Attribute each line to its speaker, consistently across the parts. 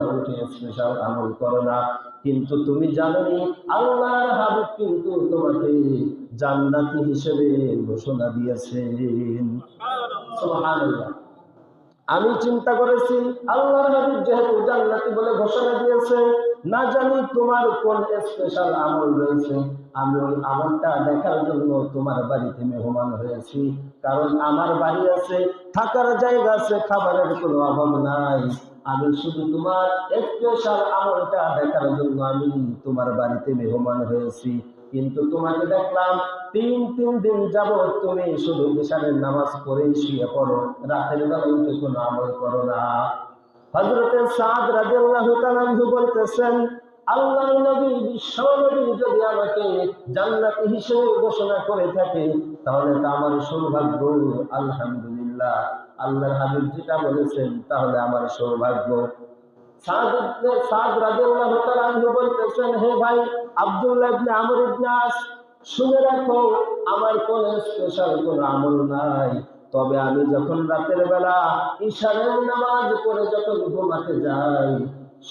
Speaker 1: উঠে স্পেশাল আমল করো না, কিন্তু তুমি জানোনি আল্লাহর হাবিব কিন্তু তোমাকে জান্নাতি হিসেবে ঘোষণা দিয়েছেন। সুবহানাল্লাহ। আমি চিন্তা করেছি আল্লাহর হাবিব যেহেতু জান্নাতি বলে ঘোষণা দিয়েছে, না জানি তোমার কোন স্পেশাল আমল রয়েছে। আমি ওই আমলটা দেখার জন্য তোমার বাড়িতে মেহমান হয়েছি। কারণ আমার বাড়ি আছে, থাকার জায়গা আছে, খাবারের কোনো অভাব নাই। আমি শুধু তোমার স্পেশাল আমলটা দেখার জন্য আমি তোমার বাড়িতে মেহমান হয়েছি। কিন্তু তোমাকে দেখলাম তিন দিন যাবত তুমি শুধু ঈশানের নামাজ পড়েই শুয়ে পড়ো, রাতের বেলা উঠে কোনো আমল করো না। হযরতে সাদ রাদিয়াল্লাহু তাআলা আনহু বলতেছেন, আল্লাহর নবী বিশ্ব নবী যদি আমাকে জান্নাতি হিসেবে ঘোষণা করে থাকে, তাহলে তো আমার সৌভাগ্য। আলহামদুলিল্লাহ, আল্লাহর হাবিব যেটা বলেছেন তাহলে আমার সৌভাগ্য। সাদ রাদিয়াল্লাহু তাআলা আনহু বলতেছেন, হে ভাই আব্দুল্লাহ ইবনে আমর ইবনে আস, শুনে রাখো আমার কোন স্পেশাল কোন আমল নাই। তবে আমি যখন রাতের বেলা ঈশানের নামাজ পড়ে যখন ঘুমাতে যাই,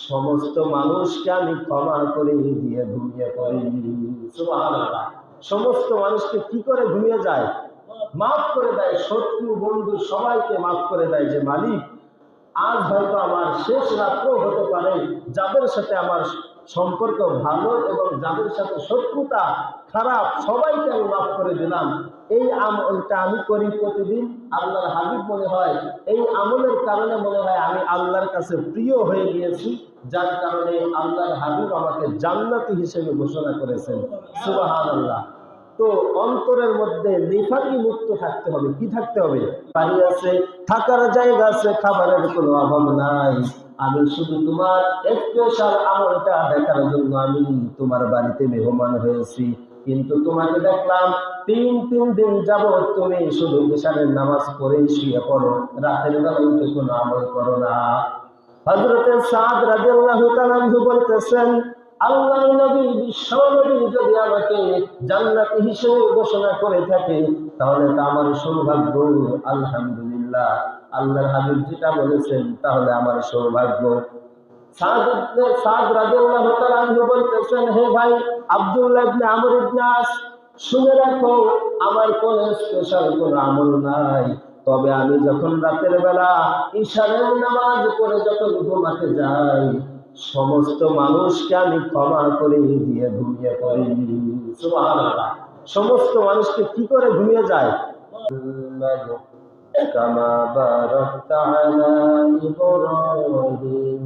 Speaker 1: সমস্ত মানুষকে আমি ক্ষমা করে দিয়ে ঘুমিয়ে পড়ি। সুবহানাল্লাহ। সমস্ত মানুষকে কি করে ঘুমিয়ে যায়? মাফ করে দেয়, শত্রু বন্ধু সবাইকে মাফ করে দেয়। যে মালিক, আজ হয়তো আমার শেষ রাত্র হতে পারে, যাদের সাথে আমার সম্পর্ক ভালো এবং যাদের সাথে শত্রুতা খারাপ সবাইকে আমি মাফ করে দিলাম। এই আমলটা আমি করি প্রতিদিন। আল্লাহর হাবিব মনে হয় এই আমলের কারণে মনে হয় আমি আল্লাহর কাছে প্রিয় হয়ে গিয়েছি, যার কারণে আল্লাহর হাবিব আমাকে জান্নাতি হিসেবে ঘোষণা করেছেন। সুবহানাল্লাহ। তো অন্তরের মধ্যে নিফাকি মুক্ত থাকতে হবে। কি থাকতে হবে? বাড়ি আছে, থাকার জায়গা আছে, খাবারের কোনো অভাব নাই। আমি শুধু তোমার স্পেশাল আমলটা দেখার জন্য আমি তোমার বাড়িতে মেহমান হয়েছি। কিন্তু তোমাকে দেখলাম তিন দিন যাবত তুমি শুধু ঈশানের নামাজ পড়েই শুয়ে পড়ো, রাতের বেলা উঠে কোনো আমল করো না। হযরতে সাদ রাদিয়াল্লাহু তাআলা আনহু বলতেছেন, আল্লাহর নবী বিশ্ব নবী যদি আমাকে জান্নাতি হিসেবে ঘোষণা করে থাকে, তাহলে তা আমার সৌভাগ্য। আলহামদুলিল্লাহ, আল্লাহর হাবিব যেটা বলেছেন তাহলে আমার সৌভাগ্য। সাদ রাদিয়াল্লাহু তাআলা আনহু বলতেছেন, হে ভাই আব্দুল্লাহ ইবনে আমর ইবনে আস, শুনে রাখো আমার কোন স্পেশাল কোন আমল নাই। তবে আমি যখন রাতের বেলা ঈশানের নামাজ পড়ে যখন ঘুমাতে যাই, সমস্ত মানুষকে আমি ক্ষমা করে দিয়ে ঘুমিয়ে পড়ি। সুবহানাল্লাহ। সমস্ত মানুষকে কি করে ঘুমিয়ে যায়? কামা বারাকতা আলা ইব্রাহিম